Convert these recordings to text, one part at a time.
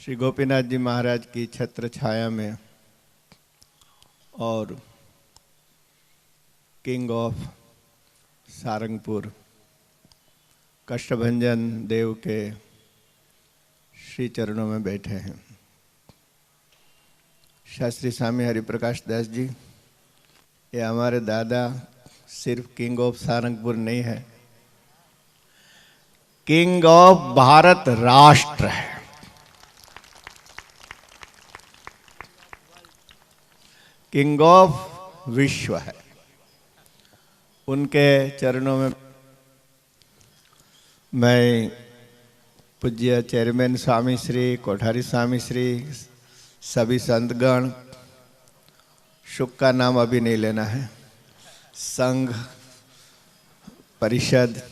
श्री गोपीनाथ जी महाराज की छत्र छाया में और किंग ऑफ सारंगपुर कष्टभंजन देव के श्री चरणों में बैठे हैं। शास्त्री स्वामी हरिप्रकाश दास जी, ये हमारे दादा सिर्फ किंग ऑफ सारंगपुर नहीं है, किंग ऑफ भारत राष्ट्र है। किंग ऑफ विश्व है। उनके चरणों में मैं पूज्य चेयरमैन स्वामी श्री, कोठारी स्वामी श्री, सभी संतगण, शुक का नाम अभी नहीं लेना है, संघ परिषद,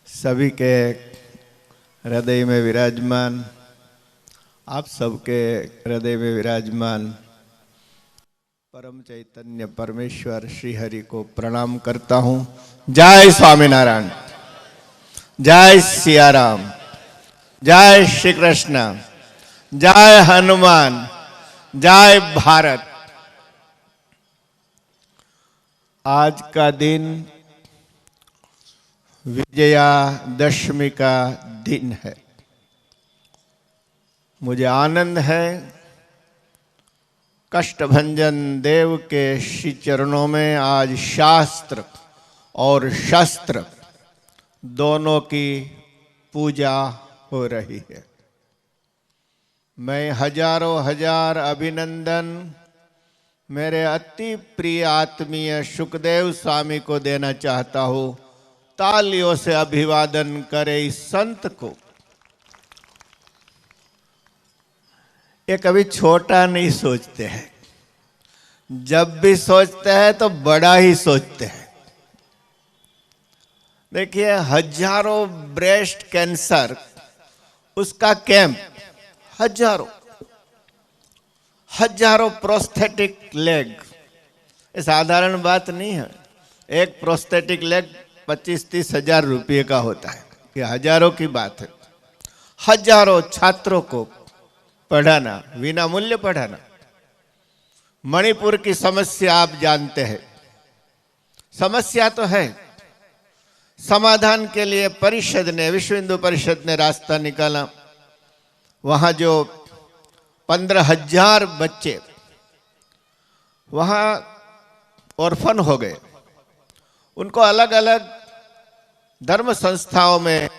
सभी के हृदय में विराजमान, आप सबके हृदय में विराजमान परम चैतन्य परमेश्वर श्री हरि को प्रणाम करता हूँ। जय स्वामीनारायण, जय सिया राम, जय श्री कृष्ण, जय हनुमान, जय भारत। आज का दिन विजयादशमी का दिन है। मुझे आनंद है, कष्टभंजन देव के श्री चरणों में आज शास्त्र और शस्त्र दोनों की पूजा हो रही है। मैं हजारों हजार अभिनंदन मेरे अति प्रिय आत्मीय सुखदेव स्वामी को देना चाहता हूँ। तालियों से अभिवादन करे इस संत को। ये कभी छोटा नहीं सोचते हैं, जब भी सोचते हैं तो बड़ा ही सोचते हैं। देखिए, हजारों ब्रेस्ट कैंसर उसका कैंप, हजारों प्रोस्थेटिक लेग, ये साधारण बात नहीं है। एक प्रोस्थेटिक लेग 25-30 हजार रुपये का होता है। ये हजारों की बात है। हजारों छात्रों को पढ़ाना, बिना मूल्य पढ़ाना। मणिपुर की समस्या आप जानते हैं, समस्या तो है, समाधान के लिए परिषद ने, विश्व हिंदू परिषद ने रास्ता निकाला। वहां जो 15,000 बच्चे वहां ऑर्फन हो गए, उनको अलग अलग धर्म संस्थाओं में,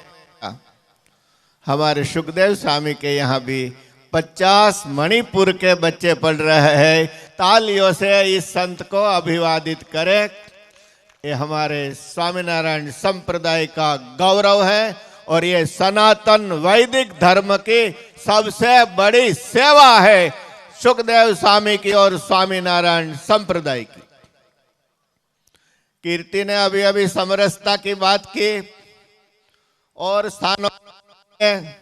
हमारे सुखदेव स्वामी के यहाँ भी 50 मणिपुर के बच्चे पढ़ रहे हैं। तालियों से इस संत को अभिवादित करें। ये हमारे स्वामीनारायण संप्रदाय का गौरव है और ये सनातन वैदिक धर्म की सबसे बड़ी सेवा है, सुखदेव स्वामी की और स्वामीनारायण संप्रदाय की। कीर्ति ने अभी अभी समरसता की बात की और स्थानों में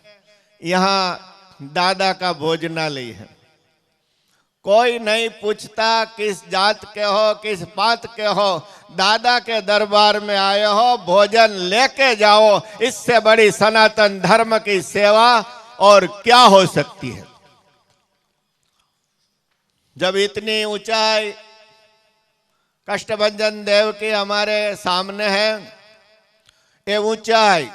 यहाँ दादा का भोजनालय है। कोई नहीं पूछता किस जात के हो, किस पात के हो, दादा के दरबार में आए हो, भोजन लेके जाओ। इससे बड़ी सनातन धर्म की सेवा और क्या हो सकती है। जब इतनी ऊंचाई कष्टभंजन देव की हमारे सामने है, ये ऊंचाई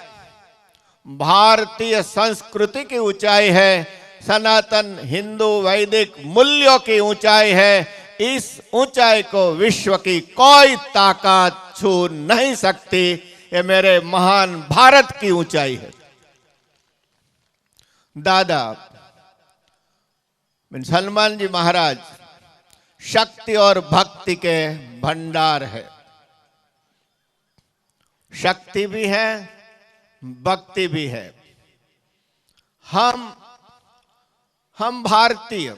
भारतीय संस्कृति की ऊंचाई है, सनातन हिंदू वैदिक मूल्यों की ऊंचाई है। इस ऊंचाई को विश्व की कोई ताकत छू नहीं सकती। ये मेरे महान भारत की ऊंचाई है। दादा हनुमान जी महाराज शक्ति और भक्ति के भंडार है। शक्ति भी है, भक्ति भी है। हम भारतीय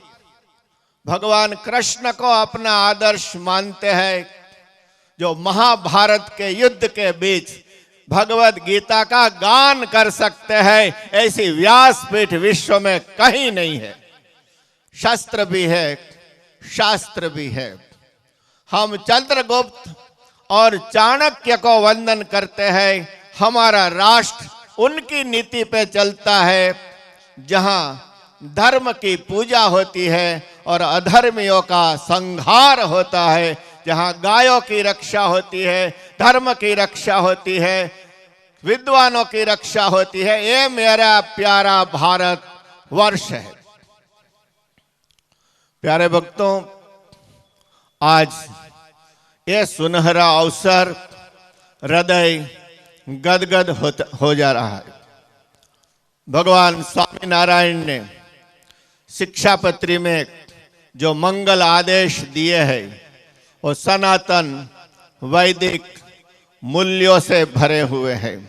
भगवान कृष्ण को अपना आदर्श मानते हैं, जो महाभारत के युद्ध के बीच भगवत गीता का गान कर सकते हैं। ऐसी व्यासपीठ विश्व में कहीं नहीं है। शस्त्र भी है, शास्त्र भी है। हम चंद्रगुप्त और चाणक्य को वंदन करते हैं। हमारा राष्ट्र उनकी नीति पे चलता है, जहां धर्म की पूजा होती है और अधर्मियों का संहार होता है, जहां गायों की रक्षा होती है, धर्म की रक्षा होती है, विद्वानों की रक्षा होती है। ये मेरा प्यारा भारत वर्ष है। प्यारे भक्तों, आज ये सुनहरा अवसर हृदय गदगद हो जा रहा है। भगवान स्वामी नारायण ने शिक्षापत्री में जो मंगल आदेश दिए हैं वो सनातन वैदिक मूल्यों से भरे हुए हैं।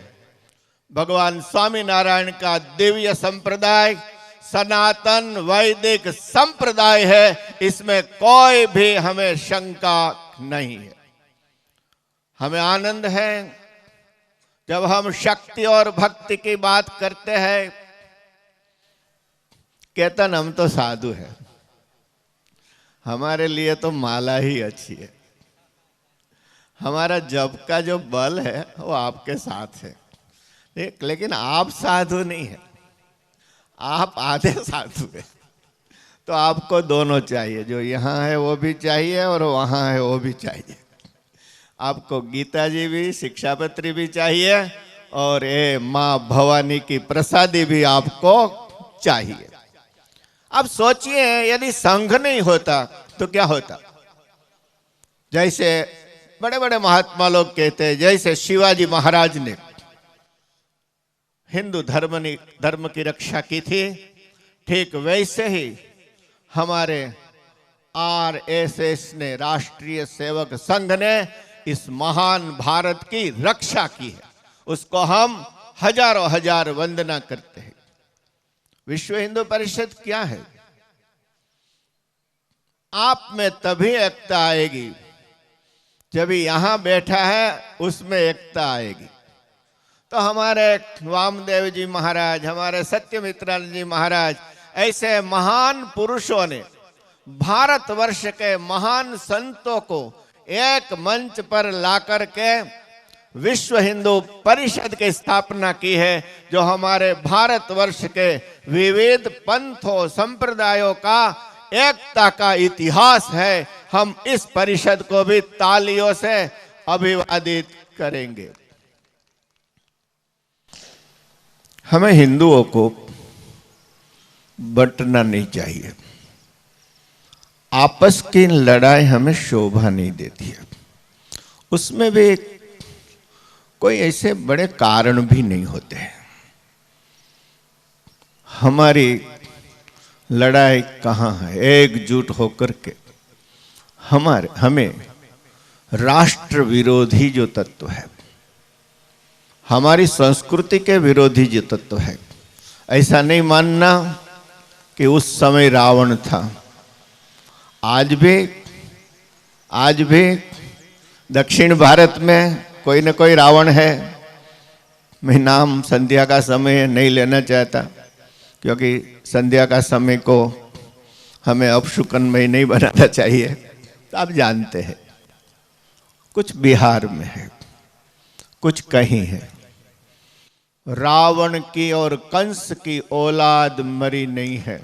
भगवान स्वामी नारायण का दिव्य संप्रदाय सनातन वैदिक संप्रदाय है, इसमें कोई भी हमें शंका नहीं है। हमें आनंद है जब हम शक्ति और भक्ति की बात करते हैं। केतन, हम तो साधु हैं, हमारे लिए तो माला ही अच्छी है। हमारा जप का जो बल है वो आपके साथ है, लेकिन आप साधु नहीं है, आप आधे साधु है। तो आपको दोनों चाहिए, जो यहाँ है वो भी चाहिए और वहाँ है वो भी चाहिए। आपको गीता जी भी, शिक्षापत्री भी चाहिए और ये माँ भवानी की प्रसादी भी आपको चाहिए। अब सोचिए, यदि संघ नहीं होता तो क्या होता? जैसे बड़े बड़े महात्मा लोग कहते हैं, जैसे शिवाजी महाराज ने हिंदू धर्म की रक्षा की थी, ठीक वैसे ही हमारे RSS ने, राष्ट्रीय सेवक संघ ने इस महान भारत की रक्षा की है। उसको हम हजारों हजार वंदना करते हैं। विश्व हिंदू परिषद क्या है? आप में तभी एकता आएगी जब यहां बैठा है उसमें एकता आएगी। तो हमारे वामदेव जी महाराज, हमारे सत्यमित्रानंद जी महाराज, ऐसे महान पुरुषों ने भारतवर्ष के महान संतों को एक मंच पर लाकर के विश्व हिंदू परिषद की स्थापना की है, जो हमारे भारतवर्ष के विविध पंथों संप्रदायों का एकता का इतिहास है। हम इस परिषद को भी तालियों से अभिवादित करेंगे। हमें हिंदुओं को बंटना नहीं चाहिए। आपस की लड़ाई हमें शोभा नहीं देती है। उसमें भी कोई ऐसे बड़े कारण भी नहीं होते हैं। हमारी लड़ाई कहाँ है? एकजुट होकर के हमें राष्ट्र विरोधी जो तत्व है, हमारी संस्कृति के विरोधी जो तत्व है, ऐसा नहीं मानना कि उस समय रावण था। आज भी दक्षिण भारत में कोई न कोई रावण है। मैं नाम संध्या का समय नहीं लेना चाहता, क्योंकि संध्या का समय को हमें अपशुकनमय नहीं बनाना चाहिए। तो आप जानते हैं, कुछ बिहार में है, कुछ कहीं है। रावण की और कंस की औलाद मरी नहीं है।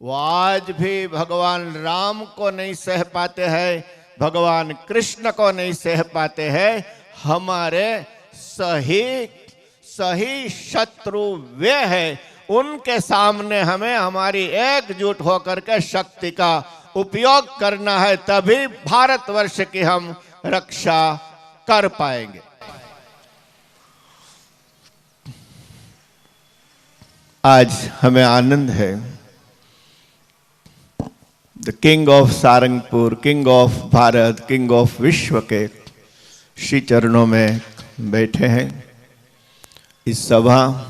वो आज भी भगवान राम को नहीं सह पाते हैं, भगवान कृष्ण को नहीं सह पाते हैं। हमारे सही शत्रु वे हैं। उनके सामने हमें हमारी एकजुट होकर के शक्ति का उपयोग करना है, तभी भारतवर्ष की हम रक्षा कर पाएंगे। आज हमें आनंद है, the king of Sarangpur, king of Bharat, king of विश्व के श्री चरणों में बैठे हैं। इस सभा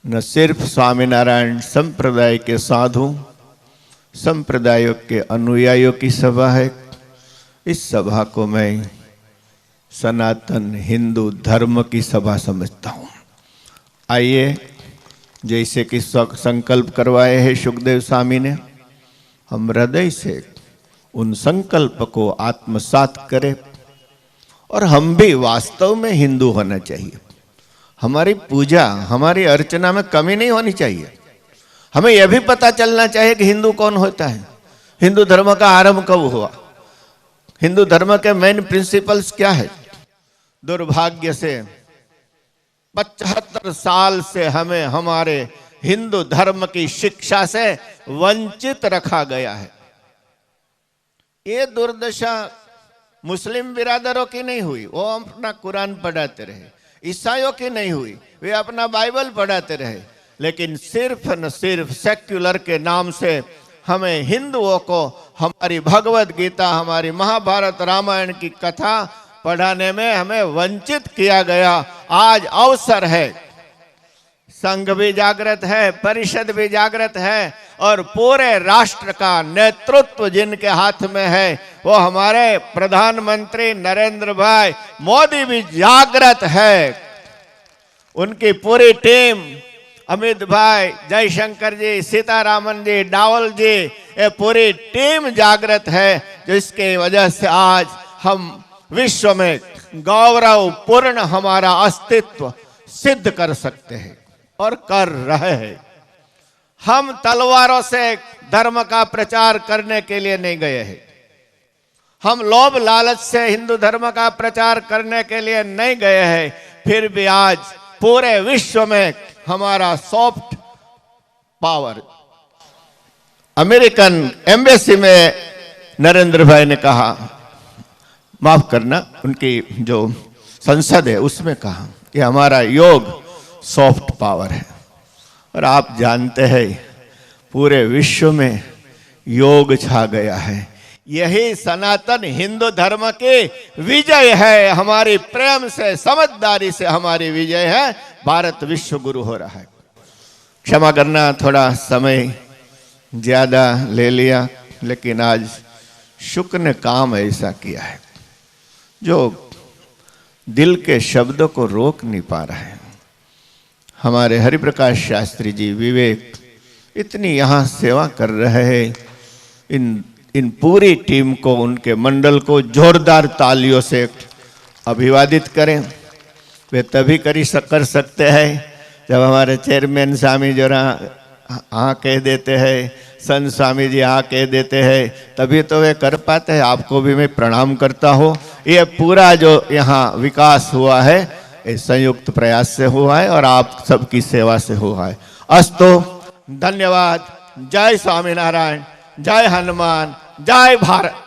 न सिर्फ स्वामीनारायण संप्रदाय के साधु संप्रदायों के अनुयायियों की सभा है, इस सभा को मैं सनातन हिंदू धर्म की सभा समझता हूँ। आइए, जैसे कि संकल्प करवाए हैं सुखदेव स्वामी ने, हम हृदय से उन संकल्प को आत्मसात करें और हम भी वास्तव में हिंदू होना चाहिए। हमारी पूजा, हमारी अर्चना में कमी नहीं होनी चाहिए। हमें यह भी पता चलना चाहिए कि हिंदू कौन होता है, हिंदू धर्म का आरंभ कब हुआ, हिंदू धर्म के मेन प्रिंसिपल्स क्या है। दुर्भाग्य से 75 साल से हमें हमारे हिंदू धर्म की शिक्षा से वंचित रखा गया है। ये दुर्दशा मुस्लिम बिरादरों की नहीं हुई, वो अपना कुरान पढ़ाते रहे, ईसाइयों की नहीं हुई, वे अपना बाइबल पढ़ाते रहे, लेकिन सिर्फ न सिर्फ सेक्युलर के नाम से हमें हिंदुओं को हमारी भगवत गीता, हमारी महाभारत रामायण की कथा पढ़ाने में हमें वंचित किया गया। आज अवसर है, संघ भी जागृत है, परिषद भी जागृत है, और पूरे राष्ट्र का नेतृत्व जिनके हाथ में है वो हमारे प्रधानमंत्री नरेंद्र भाई मोदी भी जागृत है। उनकी पूरी टीम, अमित भाई, जयशंकर जी, सीतारामन जी, डावल जी, ये पूरी टीम जागृत है, जिसके वजह से आज हम विश्व में गौरवपूर्ण हमारा अस्तित्व सिद्ध कर सकते हैं और कर रहे हैं। हम तलवारों से धर्म का प्रचार करने के लिए नहीं गए हैं, हम लोभ लालच से हिंदू धर्म का प्रचार करने के लिए नहीं गए हैं, फिर भी आज पूरे विश्व में हमारा सॉफ्ट पावर। अमेरिकन एम्बेसी में नरेंद्र भाई ने कहा, माफ करना, उनकी जो संसद है उसमें कहा कि हमारा योग सॉफ्ट पावर है। और आप जानते हैं पूरे विश्व में योग छा गया है। यही सनातन हिंदू धर्म की विजय है, हमारी प्रेम से, समझदारी से हमारी विजय है। भारत विश्व गुरु हो रहा है। क्षमा करना, थोड़ा समय ज्यादा ले लिया, लेकिन आज शुक्र ने काम ऐसा किया है जो दिल के शब्दों को रोक नहीं पा रहा है। हमारे हरिप्रकाश शास्त्री जी, विवेक, इतनी यहाँ सेवा कर रहे हैं। इन पूरी टीम को, उनके मंडल को जोरदार तालियों से अभिवादित करें। वे तभी कर सकते हैं जब हमारे चेयरमैन स्वामी जरा हाँ कह देते हैं, संत स्वामी जी हाँ कह देते हैं, तभी तो वे कर पाते हैं। आपको भी मैं प्रणाम करता हूँ। ये पूरा जो यहाँ विकास हुआ है ये संयुक्त प्रयास से हुआ है और आप सबकी सेवा से हुआ है। अस्तु, धन्यवाद। जय स्वामीनारायण, जय हनुमान, जय भारत।